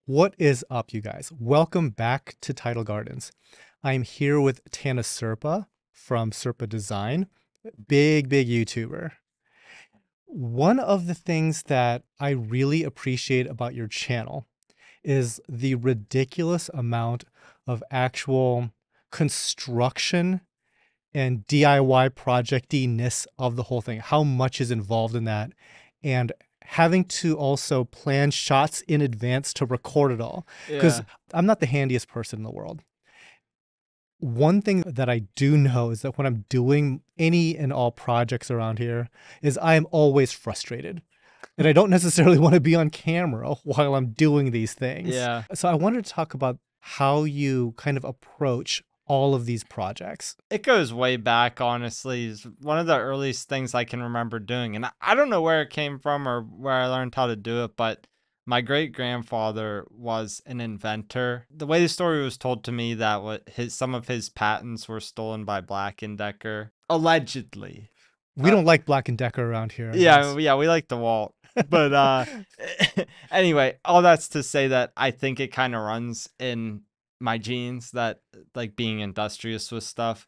What is up, you guys? Welcome back to Tidal Gardens. I'm here with Tana Serpa from Serpa Design, big YouTuber. One of the things that I really appreciate about your channel is the ridiculous amount of actual construction and DIY projectiness of the whole thing. How much is involved in that, and having to also plan shots in advance to record it all. Because Yeah. I'm not the handiest person in the world. One thing that I do know is that when I'm doing any and all projects around here is I am always frustrated. And I don't necessarily want to be on camera while I'm doing these things. Yeah. So I wanted to talk about how you kind of approach all of these projects. It goes way back, honestly. It's one of the earliest things I can remember doing. And I don't know where it came from or where I learned how to do it, but my great grandfather was an inventor. The way the story was told to me that some of his patents were stolen by Black and Decker, allegedly. We Uh, don't like Black and Decker around here, I yeah, guess. yeah, we like the Walt. But anyway, all that's to say that I think it kind of runs in my genes, that like being industrious with stuff.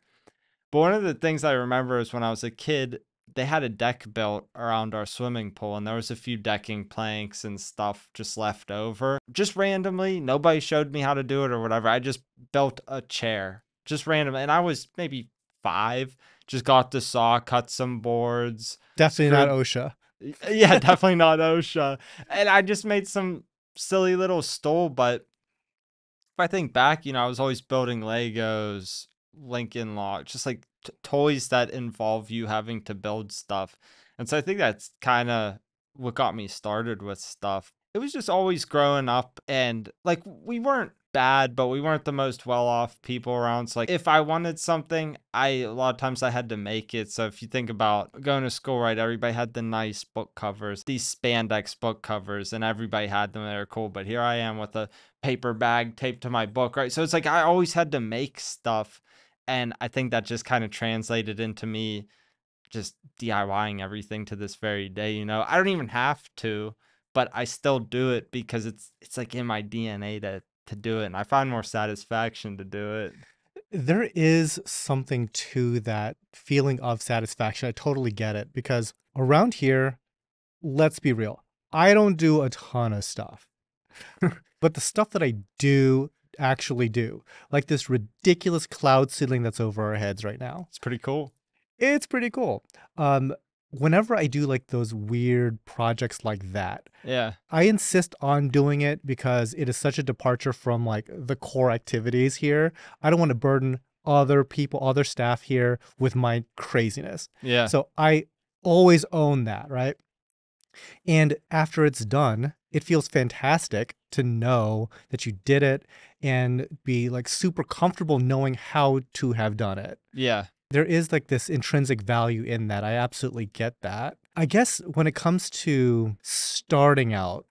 But one of the things I remember is when I was a kid, they had a deck built around our swimming pool, and there was a few decking planks and stuff just left over. Just randomly, nobody showed me how to do it or whatever. I just built a chair, just random. And I was maybe 5, just got the saw, cut some boards, Definitely not screwed. OSHA. Yeah, definitely not OSHA. And I just made some silly little stole, but if I think back, I was always building Legos, Lincoln Logs, just like toys that involve you having to build stuff. And so I think that's kind of what got me started with stuff. It was just always growing up, and like we weren't bad, but we weren't the most well-off people around. So like if I wanted something, a lot of times I had to make it. So if you think about going to school, right, everybody had the nice book covers, these spandex book covers, and everybody had them. They were cool. But here I am with a paper bag taped to my book, right? So it's like I always had to make stuff. And I think that just kind of translated into me just DIYing everything to this very day. I don't even have to, but I still do it because it's like in my DNA to do it, and I find more satisfaction to do it. There is something to that feeling of satisfaction. I totally get it because around here, let's be real, I don't do a ton of stuff. But the stuff that I do actually do, like this ridiculous cloud ceiling that's over our heads right now, It's pretty cool. it's pretty cool. Um, Whenever I do like those weird projects like that, Yeah. I insist on doing it because it is such a departure from like the core activities here. I don't want to burden other people, other staff here with my craziness. Yeah. So I always own that, right? And after it's done, it feels fantastic to know that you did it and be like super comfortable knowing how to have done it. Yeah. There is like this intrinsic value in that. I absolutely get that. I guess when it comes to starting out,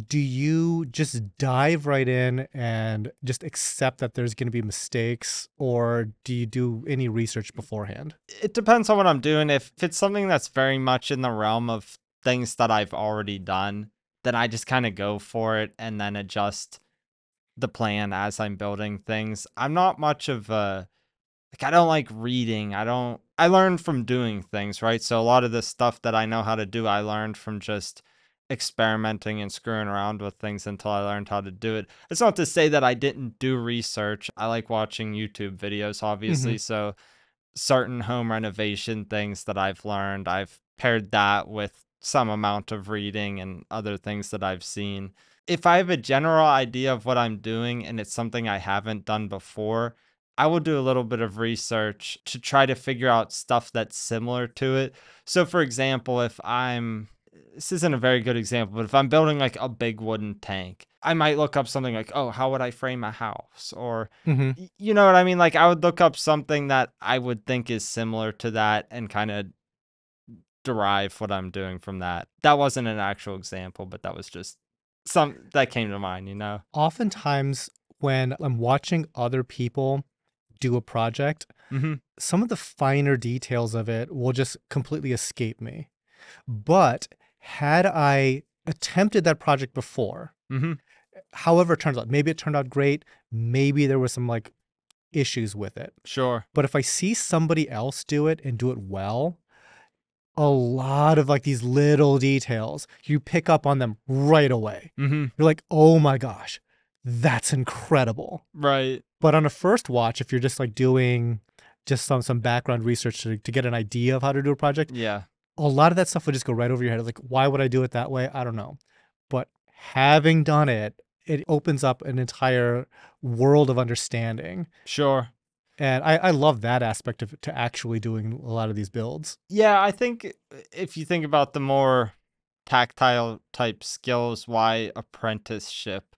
do you just dive right in and just accept that there's going to be mistakes, or do you do any research beforehand? It depends on what I'm doing. If it's something that's very much in the realm of things that I've already done, then I just kind of go for it and then adjust the plan as I'm building things. I'm not much of a I don't like reading. I learned from doing things, right? So a lot of the stuff that I know how to do, I learned from just experimenting and screwing around with things until I learned how to do it. It's not to say that I didn't do research. I like watching YouTube videos, Hmm. obviously. So certain home renovation things that I've learned, I've paired that with some amount of reading and other things that I've seen. If I have a general idea of what I'm doing and it's something I haven't done before, I will do a little bit of research to try to figure out stuff that's similar to it. So, for example, this isn't a very good example, but if I'm building like a big wooden tank, I might look up something like, oh, how would I frame a house? Or Hmm. you know what I mean? Like I would look up something that I would think is similar to that and kind of derive what I'm doing from that. That wasn't an actual example, but that was just some that came to mind. Oftentimes, when I'm watching other people do a project, Hmm. some of the finer details of it will just completely escape me. But had I attempted that project before, Hmm. However it turns out, maybe it turned out great, maybe there was some like issues with it. Sure. But if I see somebody else do it and do it well, a lot of like these little details, you pick up on them right away. Mm-hmm. You're like, oh my gosh, that's incredible. Right. But on a first watch, if you're just like doing just some background research to get an idea of how to do a project, Yeah. a lot of that stuff would just go right over your head. Like, why would I do it that way? I don't know. But having done it, it opens up an entire world of understanding. Sure. And I love that aspect of to actually doing a lot of these builds. Yeah, I think if you think about the more tactile type skills, why apprenticeship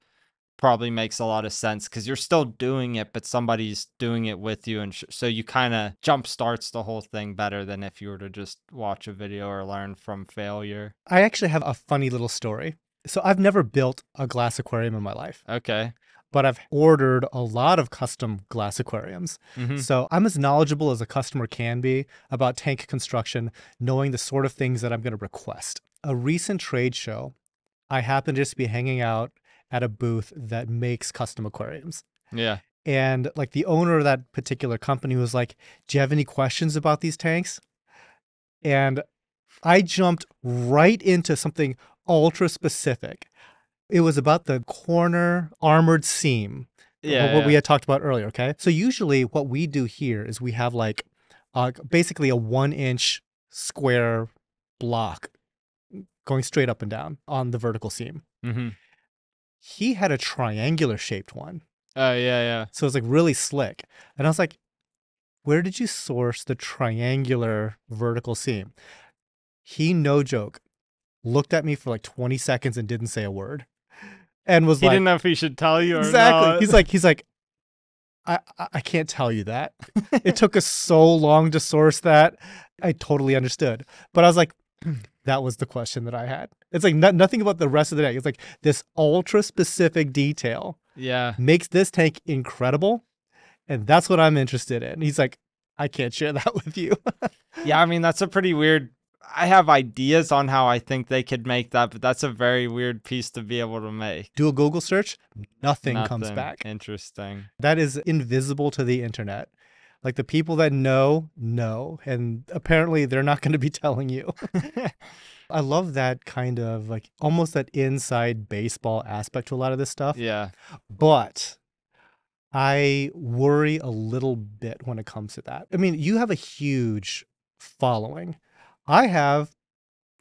probably makes a lot of sense because you're still doing it, but somebody's doing it with you. And so you kind of jump starts the whole thing better than if you were to just watch a video or learn from failure. I actually have a funny little story. So I've never built a glass aquarium in my life, Okay. but I've ordered a lot of custom glass aquariums. Mm-hmm. So I'm as knowledgeable as a customer can be about tank construction, knowing the sort of things that I'm going to request. A recent trade show, I happened to just be hanging out at a booth that makes custom aquariums. Yeah. And like the owner of that particular company was like, do you have any questions about these tanks? And I jumped right into something ultra specific. It was about the corner armored seam, Yeah. what we Yeah. had talked about earlier. Okay. So usually what we do here is we have like basically a 1 inch square block going straight up and down on the vertical seam. Mm-hmm. He had a triangular shaped one. Oh, yeah. Yeah. So it was like really slick. And I was like, where did you source the triangular vertical seam? He, no joke, looked at me for like 20 seconds and didn't say a word. And was He like, didn't know if he should tell you or exactly. not. He's like, I can't tell you that. It took us so long to source that. I totally understood. But I was like, that was the question that I had. It's like nothing about the rest of the tank. It's like this ultra specific detail Yeah. makes this tank incredible. And that's what I'm interested in. He's like, I can't share that with you. Yeah, I mean, that's a pretty weird. I have ideas on how I think they could make that, but that's a very weird piece to be able to make. Do a Google search, nothing comes Nothing back. interesting. That is invisible to the internet. Like the people that know, and apparently they're not going to be telling you. I love that kind of like almost that inside baseball aspect to a lot of this stuff. Yeah. But I worry a little bit when it comes to that. I mean, you have a huge following. I have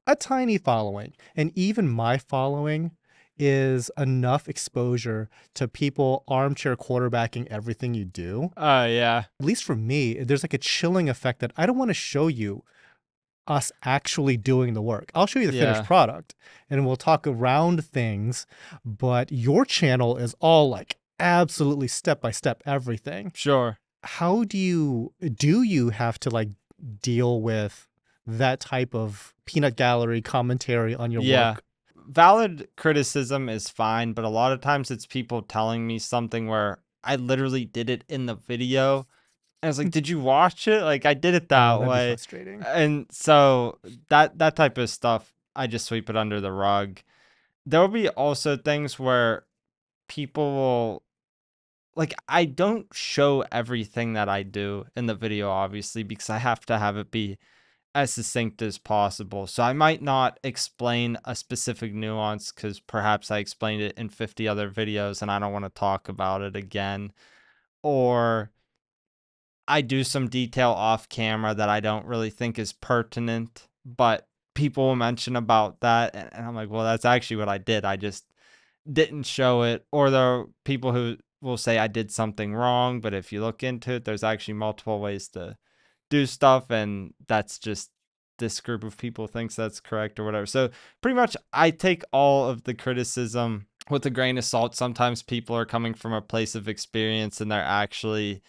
a tiny following, and even my following is enough exposure to people armchair quarterbacking everything you do. Oh, yeah. At least for me, there's like a chilling effect that I don't want to show you us actually doing the work. I'll show you the finished Yeah. product and we'll talk around things, but your channel is all like absolutely step by step everything. Sure. How do you have to like deal with that type of peanut gallery commentary on your Yeah. work? Valid criticism is fine, but a lot of times it's people telling me something where I literally did it in the video. And I was like, did you watch it? Like, I did it that Oh, that'd be way. frustrating. And so that type of stuff, I just sweep it under the rug. There will be also things where people will, like, I don't show everything that I do in the video, obviously, because I have to have it be as succinct as possible. So I might not explain a specific nuance because perhaps I explained it in 50 other videos and I don't want to talk about it again. Or I do some detail off camera that I don't really think is pertinent, but people will mention about that. And I'm like, well, that's actually what I did. I just didn't show it. Or there are people who will say I did something wrong, but if you look into it, there's actually multiple ways to do stuff. And that's just this group of people thinks that's correct or whatever. So pretty much I take all of the criticism with a grain of salt. Sometimes people are coming from a place of experience and they're actually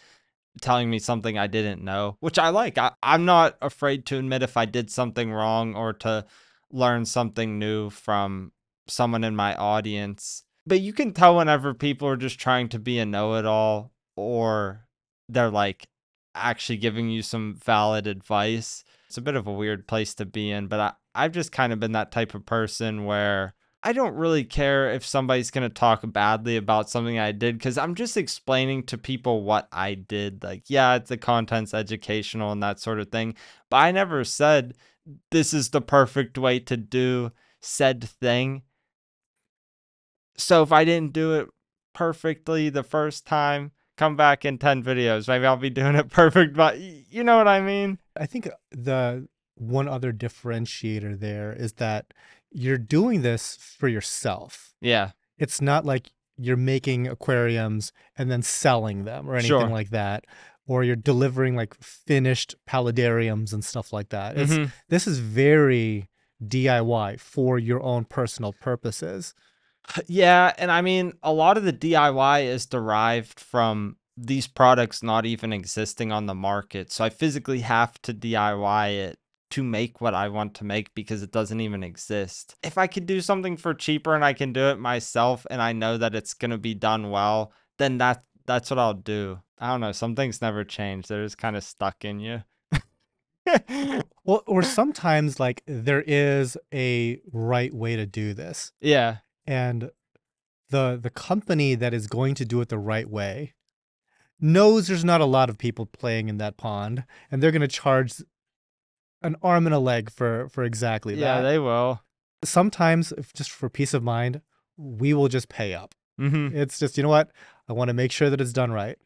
telling me something I didn't know, which I like. I'm not afraid to admit if I did something wrong or to learn something new from someone in my audience. But you can tell whenever people are just trying to be a know-it-all or they're like actually giving you some valid advice. It's a bit of a weird place to be in, but I've just kind of been that type of person where I don't really care if somebody's going to talk badly about something I did because I'm just explaining to people what I did. Like, yeah, the content's educational and that sort of thing. But I never said this is the perfect way to do said thing. So if I didn't do it perfectly the first time, come back in 10 videos. Maybe I'll be doing it perfect, but you know what I mean? I think the one other differentiator there is that you're doing this for yourself. Yeah, It's not like you're making aquariums and then selling them or anything sure. like that, or you're delivering like finished paludariums and stuff like that. Hmm. This is very DIY for your own personal purposes. Yeah, and I mean, a lot of the DIY is derived from these products not even existing on the market. So I physically have to DIY it to make what I want to make because it doesn't even exist. If I could do something for cheaper and I can do it myself and I know that it's going to be done well, then that's what I'll do. I don't know, some things never change. They're just kind of stuck in you. Well, or sometimes like there is a right way to do this. Yeah. And the company that is going to do it the right way knows there's not a lot of people playing in that pond, and they're going to charge an arm and a leg for exactly Yeah, that. they will. Sometimes, if just for peace of mind, we will just pay up. Mhm. It's just, you know what? I want to make sure that it's done right.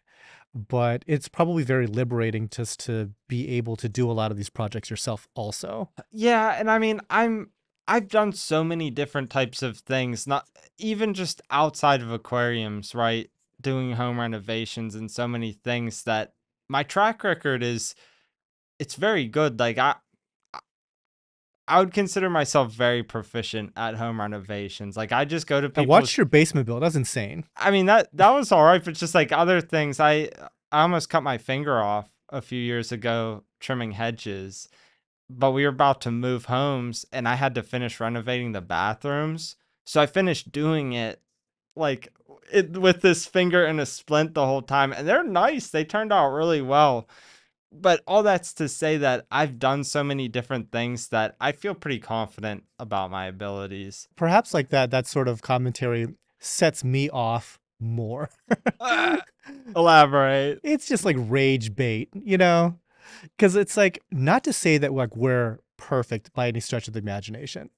But it's probably very liberating just to be able to do a lot of these projects yourself also. Yeah, and I mean, I've done so many different types of things, not even just outside of aquariums, right? Doing home renovations and so many things that my track record is it's very good. Like I would consider myself very proficient at home renovations. Like I just go to I watched people's your basement build. That's insane. I mean that was all right, but just like other things, I almost cut my finger off a few years ago trimming hedges, but we were about to move homes and I had to finish renovating the bathrooms. So I finished doing it like with this finger and a splint the whole time. And they're nice. They turned out really well. But all that's to say that I've done so many different things that I feel pretty confident about my abilities. Perhaps like that sort of commentary sets me off more. Ah, elaborate. It's just like rage bait, you know? Because it's like not to say that like we're perfect by any stretch of the imagination,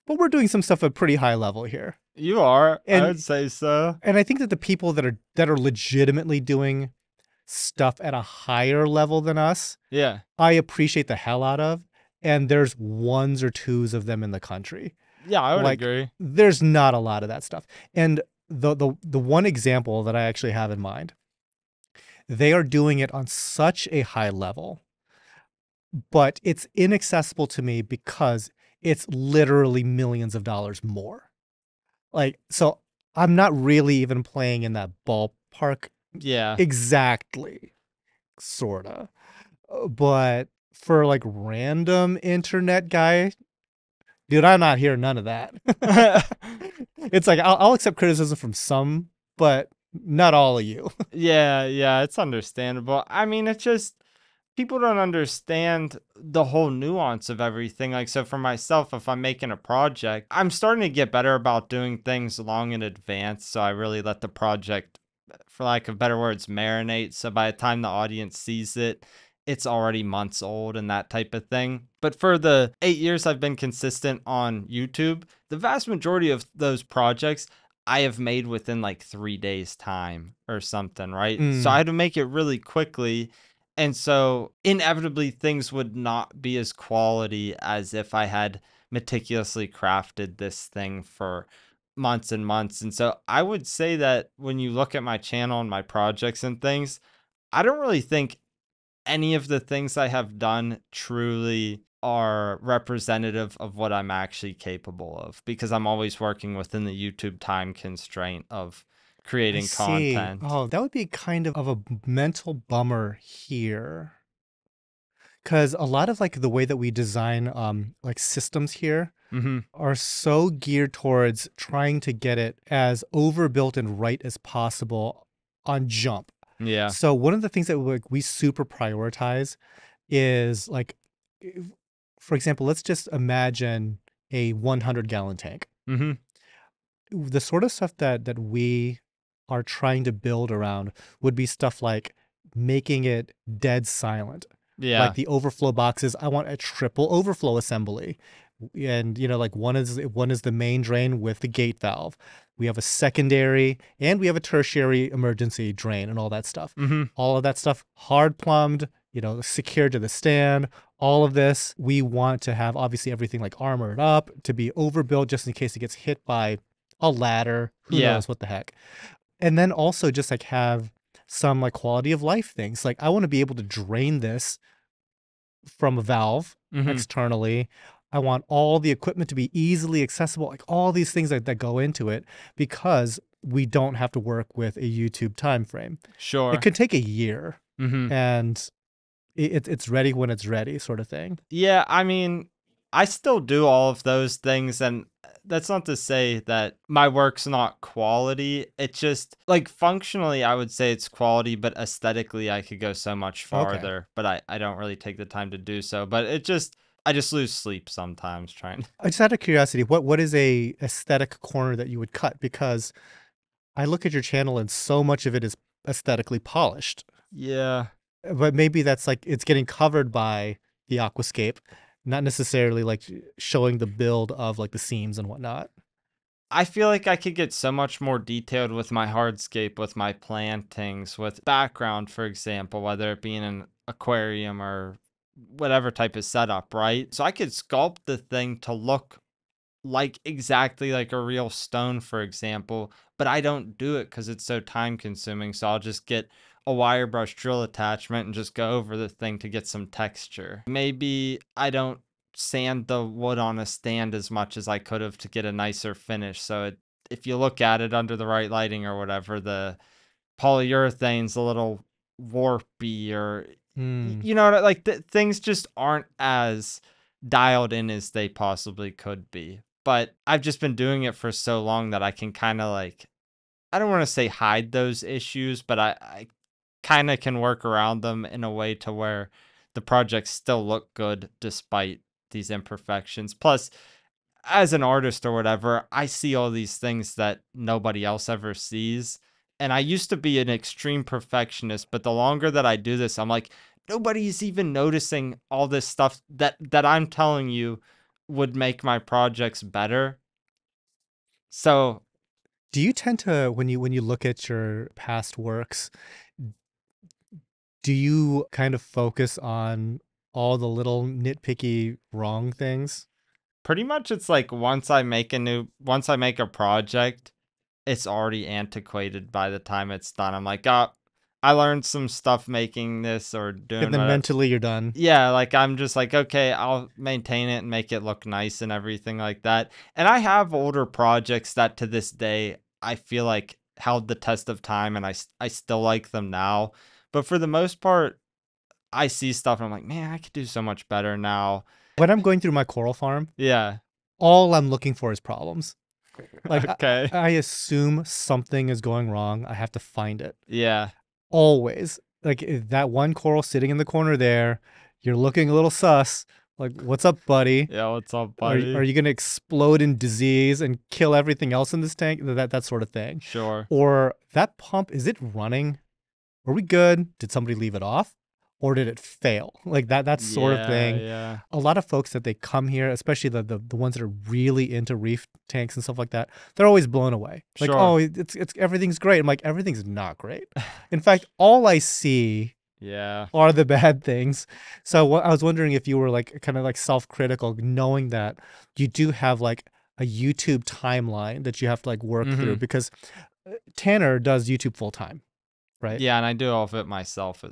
but we're doing some stuff at a pretty high level here. You are. I And would say so. and I think that the people that are legitimately doing stuff at a higher level than us, Yeah. I appreciate the hell out of. And there's ones or twos of them in the country. Yeah, I would Like agree. there's not a lot of that stuff. And the one example that I actually have in mind, they are doing it on such a high level, but it's inaccessible to me because it's literally millions of dollars more. Like, so I'm not really even playing in that ballpark Yeah. exactly, sorta. But for like random internet guy, dude, I'm not hearing none of that. It's like I'll accept criticism from some, but not all of you. Yeah, it's understandable. I mean, it's just people don't understand the whole nuance of everything. Like, so for myself, if I'm making a project, I'm starting to get better about doing things long in advance. So I really let the project, for lack of better words, marinate. So by the time the audience sees it, it's already months old and that type of thing. But for the 8 years I've been consistent on YouTube, the vast majority of those projects I have made within like 3 days' time or something, right? So I Mm, had to make it really quickly, and so inevitably things would not be as quality as if I had meticulously crafted this thing for months and months. And so I would say that when you look at my channel and my projects and things, I don't really think any of the things I have done truly are representative of what I'm actually capable of because I'm always working within the YouTube time constraint of I creating see. content. Oh, that would be kind of a mental bummer here. Because a lot of like the way that we design like systems here Hmm. are so geared towards trying to get it as overbuilt and right as possible on jump. Yeah. So one of the things that we super prioritize is like, for example, let's just imagine a 100-gallon tank. Hmm. the sort of stuff that we are trying to build around would be stuff like making it dead silent. Like Yeah. the overflow boxes, I want a triple overflow assembly. And like one is the main drain with the gate valve. We have a secondary and we have a tertiary emergency drain and all that stuff. Mhm. All of that stuff hard plumbed, secured to the stand. All of this, we want to have obviously everything like armored up to be overbuilt just in case it gets hit by a ladder. Who Yeah. knows what the heck? And then also just like have some like quality of life things. Like I want to be able to drain this from a valve Mhm. externally. I want all the equipment to be easily accessible, like all these things that go into it because we don't have to work with a YouTube time frame. It Sure. could take a year Mhm. and it's ready when it's ready, sort of thing. Yeah, I mean, I still do all of those things, and that's not to say that my work's not quality. It's just like functionally, I would say it's quality, but aesthetically, I could go so much Okay. farther. But I don't really take the time to do so. But I just lose sleep sometimes trying. Just out of curiosity, what is a aesthetic corner that you would cut? Because I look at your channel and so much of it is aesthetically polished. Yeah. But maybe that's like it's getting covered by the aquascape, not necessarily like showing the build of like the seams and whatnot. I feel like I could get so much more detailed with my hardscape, with my plantings, with background, for example, whether it be in an aquarium or whatever type of setup, right? So I could sculpt the thing to look like exactly like a real stone, for example, but I don't do it because it's so time consuming. So I'll just get a wire brush drill attachment and just go over the thing to get some texture. Maybe I don't sand the wood on a stand as much as I could have to get a nicer finish. So if you look at it under the right lighting or whatever, the polyurethane's a little warpy or Hmm. like things just aren't as dialed in as they possibly could be. But I've just been doing it for so long that I can kind of like I don't want to say hide those issues, but I kind of can work around them in a way to where the projects still look good despite these imperfections. Plus, as an artist or whatever, I see all these things that nobody else ever sees. And I used to be an extreme perfectionist, but the longer that I do this, I'm like, nobody's even noticing all this stuff that I'm telling you would make my projects better. So Do you tend to when you look at your past works, do you kind of focus on all the little nitpicky wrong things? pretty much it's like once I make a project, it's already antiquated by the time it's done. I'm like, oh, I learned some stuff making this or And doing then whatever. mentally you're done. Yeah, like, I'm just like, "Okay, I'll maintain it and make it look nice and everything like that." And I have older projects that to this day, I feel like held the test of time and I still like them now. But for the most part, I see stuff and I'm like, "Man, I could do so much better now." When I'm going through my coral farm, Yeah. all I'm looking for is problems. Like Okay. I assume something is going wrong. I have to find it. Yeah. Always. Like that one coral sitting in the corner there, you're looking a little sus. Like, what's up, buddy? Yeah, what's up, Are buddy? you gonna explode in disease and kill everything else in this tank? That sort of thing. Sure. Or that pump, is it running? Are we good? Did somebody leave it off? Or did it fail? Like that sort of Yeah, thing. yeah. A lot of folks that they come here, especially the ones that are really into reef tanks and stuff like that, they're always blown away. Like, Sure. oh, it's everything's great. I'm like, everything's not great. In fact, all I see Yeah. are the bad things. So what I was wondering if you were like kind of like self-critical, knowing that you do have like a YouTube timeline that you have to like work through Mhm. because Tanner does YouTube full time, right? Yeah, and I do all of it myself,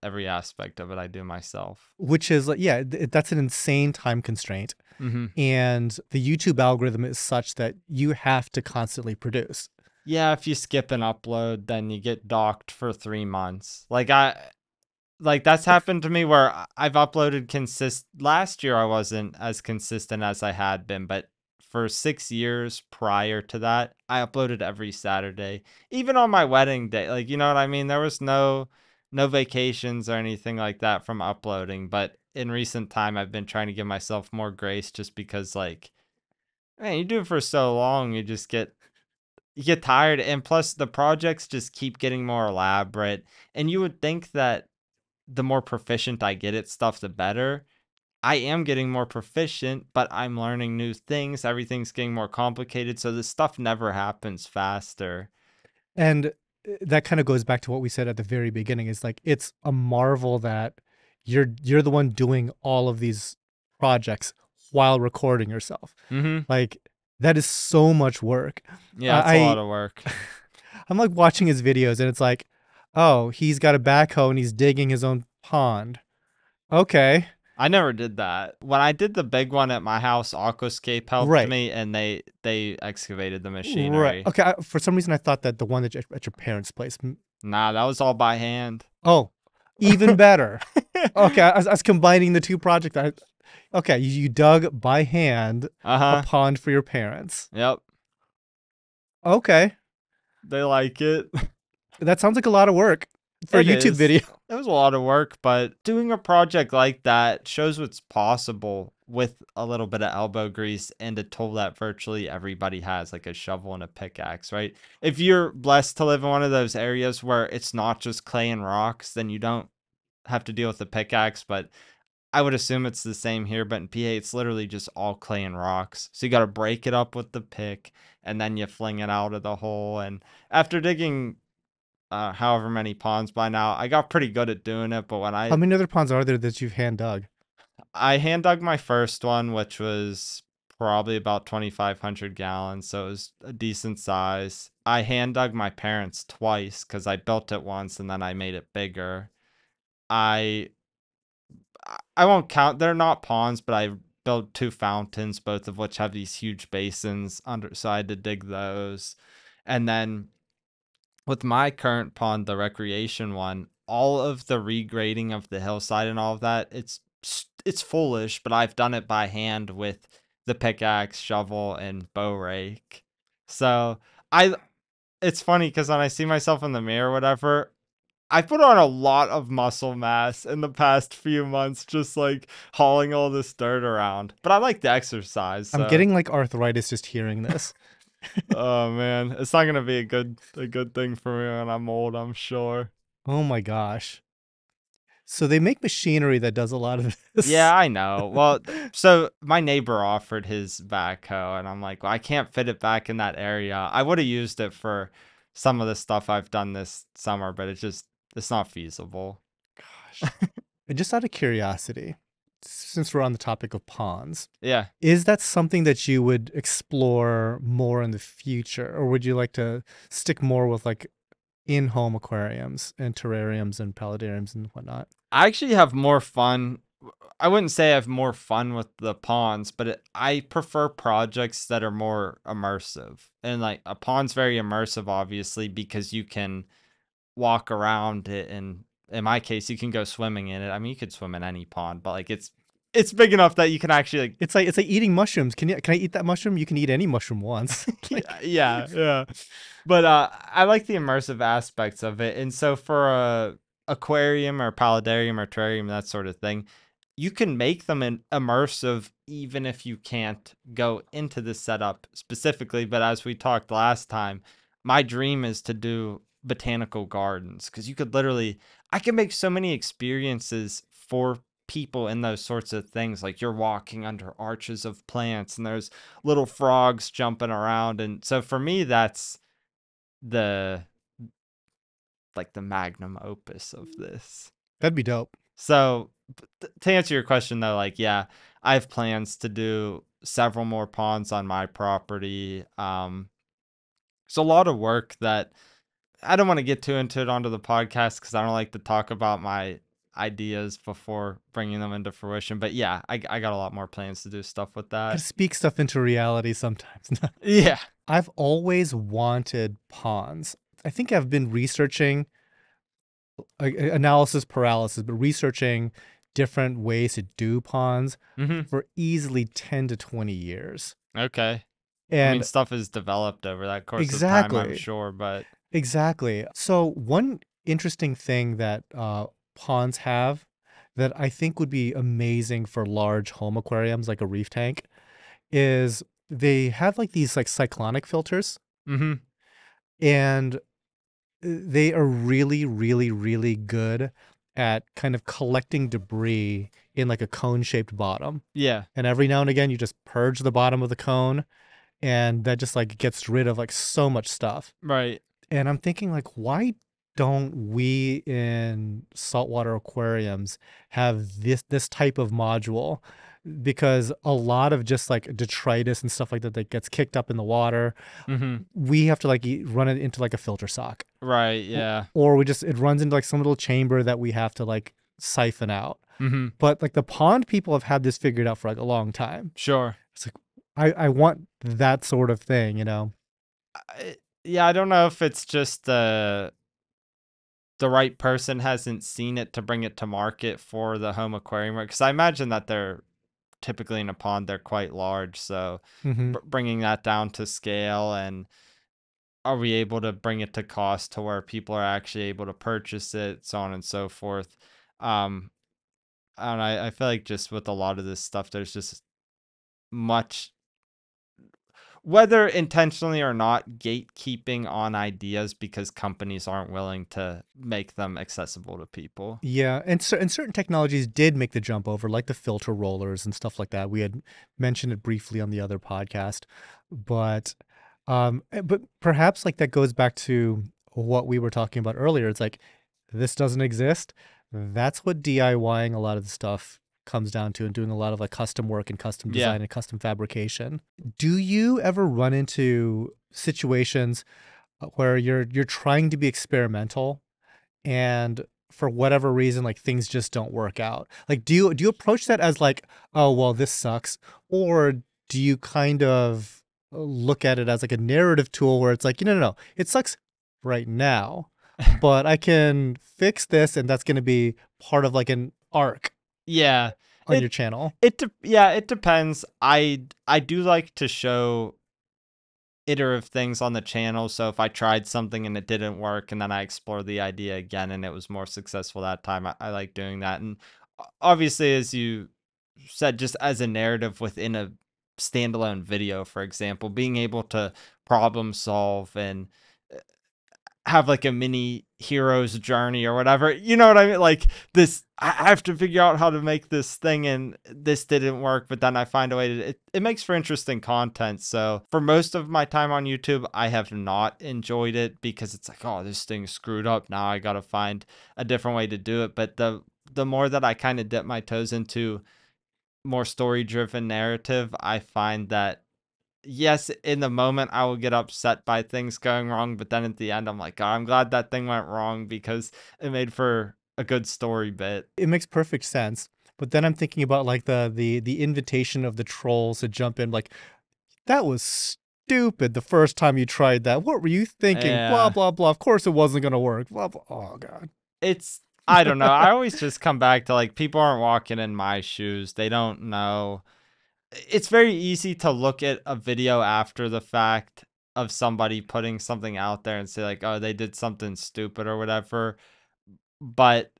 every aspect of it I do myself. Which is like, yeah, that's an insane time constraint. Mhm. And the YouTube algorithm is such that you have to constantly produce. Yeah, if you skip an upload, then you get docked for 3 months. That's happened to me where I've uploaded last year I wasn't as consistent as I had been, but for 6 years prior to that, I uploaded every Saturday, even on my wedding day. Like, you know what I mean? There was no vacations or anything like that from uploading, but in recent time I've been trying to give myself more grace just because like man, you do it for so long, you just get you get tired, and plus the projects just keep getting more elaborate. And you would think that the more proficient I get at stuff, the better. I am getting more proficient, but I'm learning new things. Everything's getting more complicated, so this stuff never happens faster. And that kind of goes back to what we said at the very beginning, is like it's a marvel that you're the one doing all of these projects while recording yourself. Mhm. Like that is so much work. Yeah, it's a lot I of work. I'm like watching his videos and it's like, oh, he's got a backhoe and he's digging his own pond. Okay. I never did that. When I did the big one at my house, Aquascape helped Right. me, and they excavated the Right. machinery. Okay. For some reason, I thought that the one that at your parents' place. Nah, that was all by hand. Oh, even better. Okay. I was combining the two projects. Okay. You dug by hand a Uh-huh. pond for your parents. Yep. Okay. They like it. That sounds like a lot of work for a It YouTube is. video. It was a lot of work, but doing a project like that shows what's possible with a little bit of elbow grease and a tool that virtually everybody has, like a shovel and a pickaxe, right? If you're blessed to live in one of those areas where it's not just clay and rocks, then you don't have to deal with the pickaxe, but I would assume it's the same here, but in PA it's literally just all clay and rocks. So you got to break it up with the pick and then you fling it out of the hole. And after digging however many ponds by now, I got pretty good at doing it. But when How many other ponds are there that you've hand dug? I hand dug my first one, which was probably about 2,500 gallons, so it was a decent size. I hand dug my parents twice because I built it once and then I made it bigger. I I won't count. They're not ponds, but I built two fountains, both of which have these huge basins under, so I had to dig those. And then with my current pond, the recreation one, all of the regrading of the hillside and all of that, it's foolish, but I've done it by hand with the pickaxe, shovel, and bow rake. So I, it's funny because when I see myself in the mirror, or whatever, I put on a lot of muscle mass in the past few months, just like hauling all this dirt around. But I like the exercise, I'm so getting like arthritis just hearing this. oh man, it's not gonna be a good thing for me when I'm old, I'm sure. Oh my gosh. So they make machinery that does a lot of Yeah, this. I know. Well, so my neighbor offered his backhoe, and I'm like, well, I can't fit it back in that area. I would have used it for some of the stuff I've done this summer, but it's not feasible. Gosh. And just out of curiosity, since we're on the topic of ponds, Yeah. is that something that you would explore more in the future, or would you like to stick more with like in-home aquariums and terrariums and paludariums and whatnot? I actually have more fun. I wouldn't say I have more fun with the ponds, but I prefer projects that are more immersive. And like a pond's very immersive, obviously, because you can walk around it, and in my case, you can go swimming in it. I mean, you could swim in any pond, but like it's big enough that you can actually like It's like eating mushrooms. Can I eat that mushroom? You can eat any mushroom once. yeah, Like yeah, yeah. But I like the immersive aspects of it, and so for a aquarium or paludarium or terrarium, that sort of thing, you can make them immersive even if you can't go into the setup specifically. But as we talked last time, my dream is to do botanical gardens because you could literally, I can make so many experiences for people in those sorts of things. Like you're walking under arches of plants and there's little frogs jumping around. And so for me, that's the like the magnum opus of this. that'd be dope. So to answer your question though, like yeah, I have plans to do several more ponds on my property. It's a lot of work that I don't want to get too into it onto the podcast because I don't like to talk about my ideas before bringing them into fruition. But yeah, I got a lot more plans to do stuff with Gotta that. speak stuff into reality sometimes. Yeah. I've always wanted ponds. I think I've been researching analysis paralysis, but researching different ways to do ponds Hmm. for easily 10 to 20 years. Okay. I mean, And stuff has developed over that course of time, I'm exactly, sure, but exactly. So one interesting thing that ponds have that I think would be amazing for large home aquariums like a reef tank is they have like these like cyclonic filters. hmm and they are really, really, really good at kind of collecting debris in like a cone-shaped bottom. Yeah. And every now and again, you just purge the bottom of the cone, and that just like gets rid of like so much stuff. Right. And I'm thinking like, why don't we in saltwater aquariums have this type of module? Because a lot of just like detritus and stuff like that that gets kicked up in the water, Mm-hmm. we have to like run it into like a filter sock. Right. Yeah. Or we just it runs into like some little chamber that we have to like siphon out. Mm-hmm. But like the pond people have had this figured out for like a long time. Sure. It's like I want that sort of thing, you know. Yeah, I don't know if it's just the right person hasn't seen it to bring it to market for the home aquarium, because I imagine that they're typically in a pond, they're quite large, so Hmm. bringing that down to scale, and are we able to bring it to cost to where people are actually able to purchase it, so on and so forth. um and I feel like just with a lot of this stuff, there's just much, whether intentionally or not, gatekeeping on ideas because companies aren't willing to make them accessible to people. Yeah, and certain technologies did make the jump over, like the filter rollers and stuff like that. We had mentioned it briefly on the other podcast, but but perhaps like that goes back to what we were talking about earlier. It's like this doesn't exist. That's what DIYing a lot of the stuff comes down to, and doing a lot of like custom work and custom Yeah. design and custom fabrication. Do you ever run into situations where you're trying to be experimental, and for whatever reason like things just don't work out? Like do you approach that as like, oh well, this sucks, or do you kind of look at it as like a narrative tool where it's like, no, it sucks right now, but I can fix this, and that's going to be part of like an arc Yeah. on your It channel? yeah, it depends. I do like to show iterative things on the channel. So if I tried something and it didn't work, and then I explore the idea again and it was more successful that time, I like doing that. And obviously, as you said, just as a narrative within a standalone video, for example, being able to problem solve and have like a mini hero's journey or whatever. You know what I mean? Like this, I have to figure out how to make this thing, and this didn't work, but then I find a way to, it makes for interesting content. So for most of my time on YouTube, I have not enjoyed it because it's like, oh, this thing's screwed up. Now I got to find a different way to do it. But the more that I kind of dip my toes into more story driven narrative, I find that yes, in the moment I will get upset by things going wrong, but then at the end I'm like, "God, I'm glad that thing went wrong because it made for a good story bit." It makes perfect sense, but then I'm thinking about like the invitation of the trolls to jump in like, that was stupid the first time you tried that. What were you thinking? Blah, Yeah. blah, blah. Of course it wasn't going to work. Blah, blah. Oh, God. It's I don't know. I always just come back to like people aren't walking in my shoes. They don't know. It's very easy to look at a video after the fact of somebody putting something out there and say like, "Oh, they did something stupid or whatever." But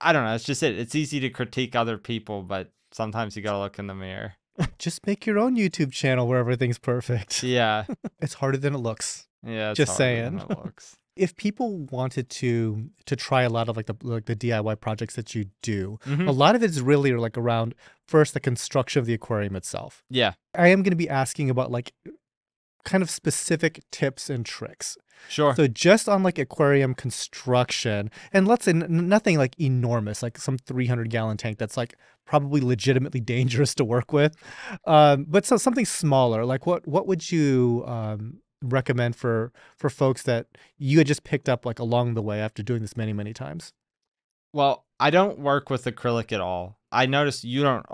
I don't know, it's just it's easy to critique other people, but sometimes you gotta look in the mirror. Just make your own YouTube channel where everything's perfect. Yeah. It's harder than it looks. Yeah, it's Just harder than saying. it looks. If people wanted to try a lot of like the DIY projects that you do, a Mhm. lot of it is really like around first the construction of the aquarium itself. Yeah, I am going to be asking about like kind of specific tips and tricks. sure. So just on like aquarium construction, and let's say nothing like enormous, like some 300-gallon tank that's like probably legitimately dangerous to work with, but so something smaller. Like what would you recommend for folks that you had just picked up like along the way after doing this many times? Well, I don't work with acrylic at all. I noticed you don't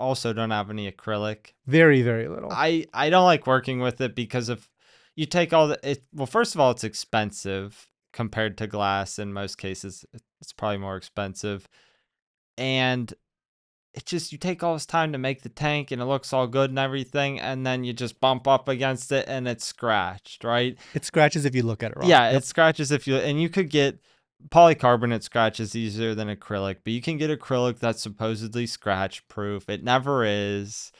have any acrylic. Very, very little. I don't like working with it because of you take all the it well, first of all, it's expensive compared to glass in most cases. It's probably more expensive. And it's just you take all this time to make the tank and it looks all good and everything, and then you just bump up against it and it's scratched, right? It scratches if you look at it wrong. Yeah, Yep. it scratches if you, and you could get polycarbonate scratches easier than acrylic, but you can get acrylic that's supposedly scratch proof. It never is.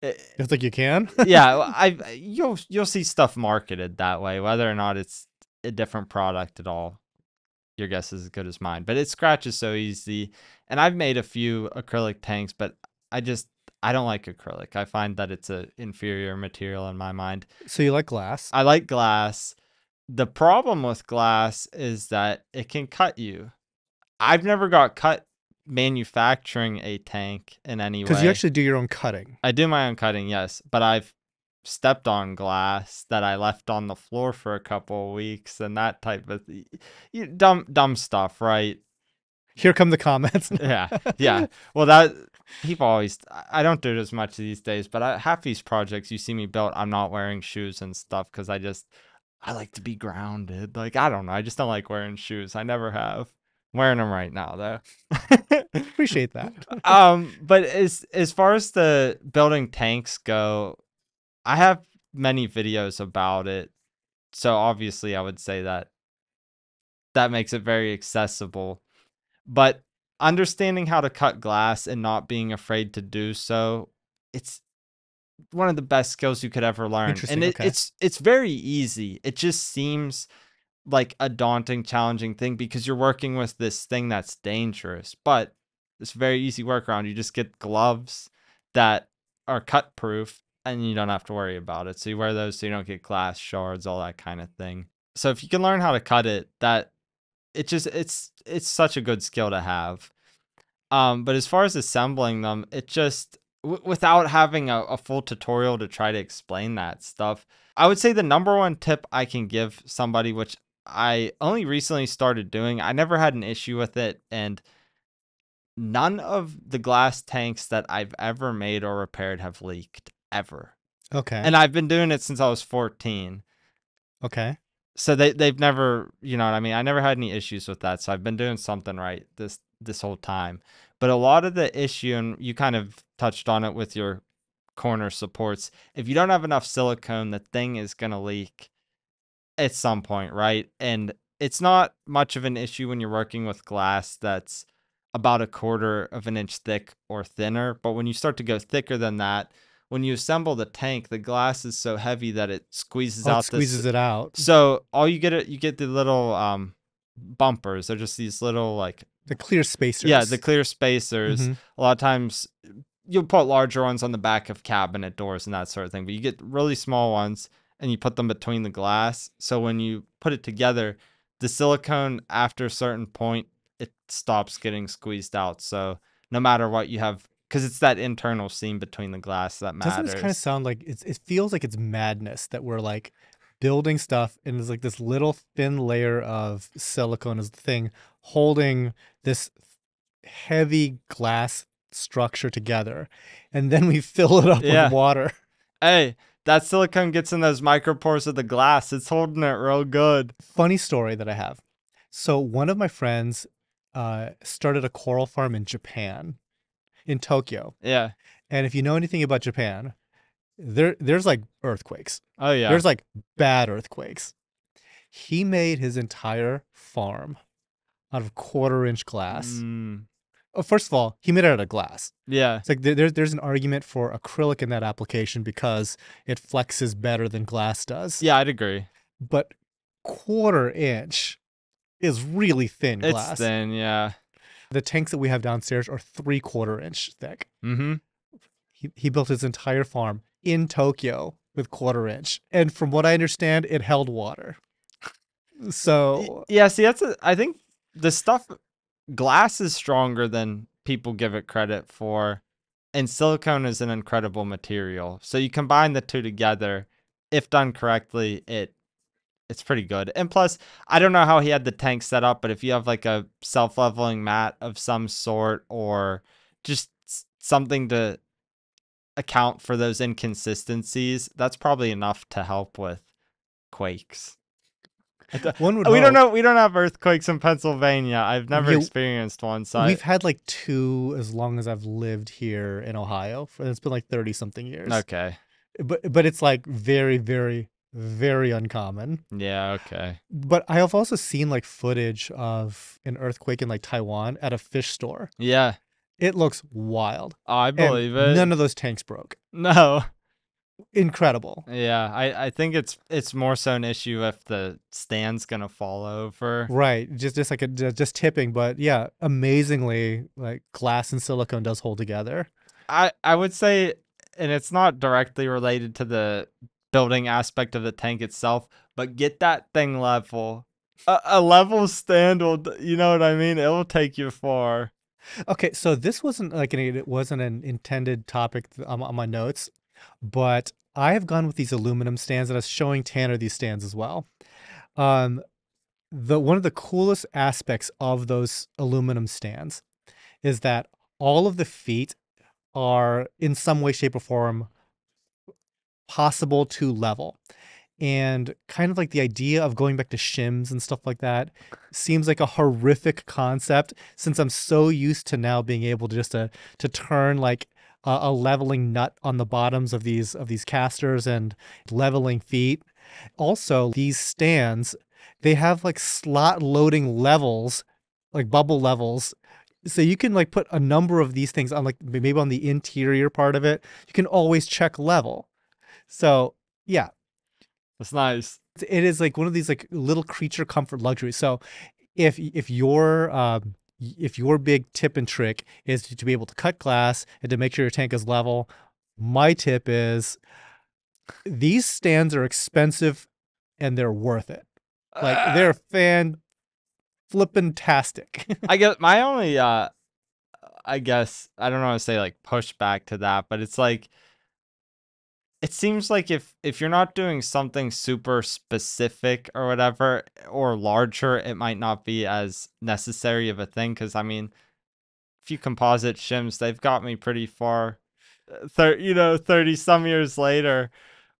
It- It's like you can. yeah, I you'll see stuff marketed that way, whether or not it's a different product at all, your guess is as good as mine. But it scratches so easy. And I've made a few acrylic tanks, but I don't like acrylic. I find that it's a inferior material in my mind. So you like glass? I like glass. The problem with glass is that it can cut you. I've never got cut manufacturing a tank in any Because you way. actually do your own cutting. I do my own cutting, yes, but I've stepped on glass that I left on the floor for a couple of weeks and that type of dumb stuff, right? Here come the comments. Yeah, yeah. Well, that people always. I don't do it as much these days, but half these projects you see me build, I'm not wearing shoes and stuff because I like to be grounded. Like I don't know, I just don't like wearing shoes. I never have. I'm wearing them right now though. Appreciate that. But as far as the building tanks go, I have many videos about it. So obviously I would say that that makes it very accessible. But understanding how to cut glass and not being afraid to do so, it's one of the best skills you could ever learn. And Interesting. Okay. it's very easy. It just seems like a daunting, challenging thing because you're working with this thing that's dangerous. But it's a very easy workaround. You just get gloves that are cut proof and you don't have to worry about it. So you wear those so you don't get glass shards, all that kind of thing. So if you can learn how to cut it, that it's such a good skill to have. But as far as assembling them, it just without having a full tutorial to try to explain that stuff, I would say the number one tip I can give somebody, which I only recently started doing, I never had an issue with it, and none of the glass tanks that I've ever made or repaired have leaked ever. Okay. And I've been doing it since I was 14. Okay. So they've never, you know what I mean? I never had any issues with that. So I've been doing something right this whole time. But a lot of the issue, and you kind of touched on it with your corner supports, if you don't have enough silicone, the thing is going to leak at some point, right? And it's not much of an issue when you're working with glass that's about 1/4 of an inch thick or thinner. But when you start to go thicker than that, when you assemble the tank, the glass is so heavy that it squeezes Oh, it out this. squeezes it out. So all you get the little bumpers. They're just these little like The clear yeah, the spacers. clear spacers. Mm-hmm. A lot of times you'll put larger ones on the back of cabinet doors and that sort of thing, but you get really small ones and you put them between the glass. So when you put it together, the silicone after a certain point it stops getting squeezed out. So no matter what you have, because it's that internal seam between the glass that Doesn't this kind of matters. sound like it feels like it's madness that we're like building stuff and there's like this little thin layer of silicone is the thing holding this heavy glass structure together, and then we fill it up with Yeah. water. Hey, that silicone gets in those micropores of the glass. It's holding it real good. Funny story that I have. So one of my friends started a coral farm in Japan, in Tokyo. Yeah. And if you know anything about Japan, there's like earthquakes. Oh yeah. There's like bad earthquakes. He made his entire farm out of 1/4 inch glass. Mm, Oh, first of all, he made it out of glass. yeah. It's like there's an argument for acrylic in that application because it flexes better than glass does. Yeah, I'd agree. But 1/4 inch is really thin It's glass. thin, yeah. The tanks that we have downstairs are 3/4 inch thick. Mm-hmm. He built his entire farm in Tokyo with 1/4 inch. And from what I understand, it held water. So Yeah, see, I think the stuff, glass is stronger than people give it credit for, and silicone is an incredible material. So you combine the two together, if done correctly, it's pretty good. And plus, I don't know how he had the tank set up, but if you have like a self-leveling mat of some sort or just something to account for those inconsistencies, that's probably enough to help with quakes. one would We don't hope. know. We don't have earthquakes in Pennsylvania. I've never You, experienced one, so we've had like two as long as I've lived here in Ohio. It's been like 30 something years. okay. But it's like very, very, very uncommon. Yeah, okay. But I have also seen like footage of an earthquake in like Taiwan at a fish store. Yeah. It looks wild. Oh, I And believe it. none of those tanks broke. No. Incredible. Yeah, I think it's more so an issue if the stand's gonna fall over. Right. Just like just tipping, but yeah, amazingly like glass and silicone does hold together. I would say, and it's not directly related to the building aspect of the tank itself, but get that thing level. A level stand will, you know what I mean? It will take you far. Okay, so this wasn't like it wasn't an intended topic on my notes, but I have gone with these aluminum stands, and I was showing Tanner these stands as well. Um, the one of the coolest aspects of those aluminum stands is that all of the feet are in some way, shape, or form possible to level. And kind of like the idea of going back to shims and stuff like that seems like a horrific concept, since I'm so used to now being able to just to turn like a leveling nut on the bottoms of these casters and leveling feet. Also, these stands, they have like slot loading levels, like bubble levels. So you can like put a number of these things on, like maybe on the interior part of it. You can always check level. So yeah, That's nice. it is like one of these like little creature comfort luxuries. So if your big tip and trick is to be able to cut glass and to make sure your tank is level, my tip is these stands are expensive and they're worth it. Like Uh, they're fan flippin' tastic. I guess my only I guess I don't want to say like pushback to that, but it's like it seems like if you're not doing something super specific or whatever or larger, it might not be as necessary of a thing. Because I mean, a few composite shims, they've got me pretty far, 30 some years later.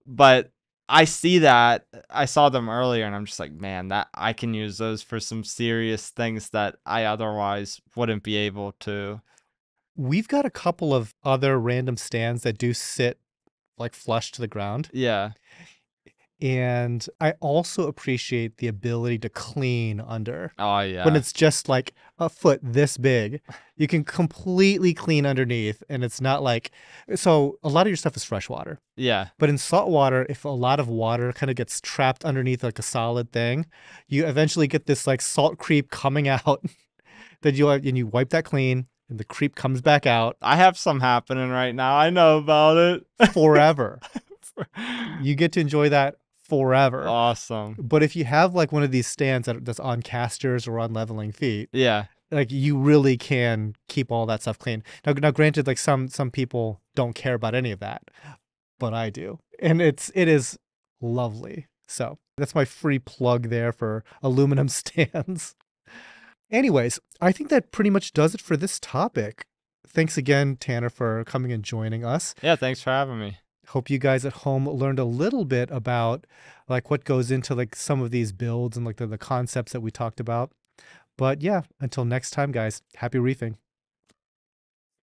But I see that I saw them earlier, and I'm just like, man, that I can use those for some serious things that I otherwise wouldn't be able to. We've got a couple of other random stands that do sit like flush to the ground. Yeah. And I also appreciate the ability to clean under. Oh When yeah. it's just like a foot this big, you can completely clean underneath, and it's not like, so a lot of your stuff is freshwater. Yeah. But in saltwater, if a lot of water kind of gets trapped underneath like a solid thing, you eventually get this like salt creep coming out that and you wipe that clean and the creep comes back out I have some happening right now. I know about it. forever. You get to enjoy that forever. Awesome. But if you have like one of these stands that's on casters or on leveling feet, Yeah. like you really can keep all that stuff clean. Now granted, like some people don't care about any of that, but I do, and it is lovely. So that's my free plug there for aluminum stands. Anyways, I think that pretty much does it for this topic. Thanks again, Tanner, for coming and joining us. Yeah, thanks for having me. Hope you guys at home learned a little bit about like what goes into like some of these builds and like the concepts that we talked about. But yeah, until next time, guys, happy reefing.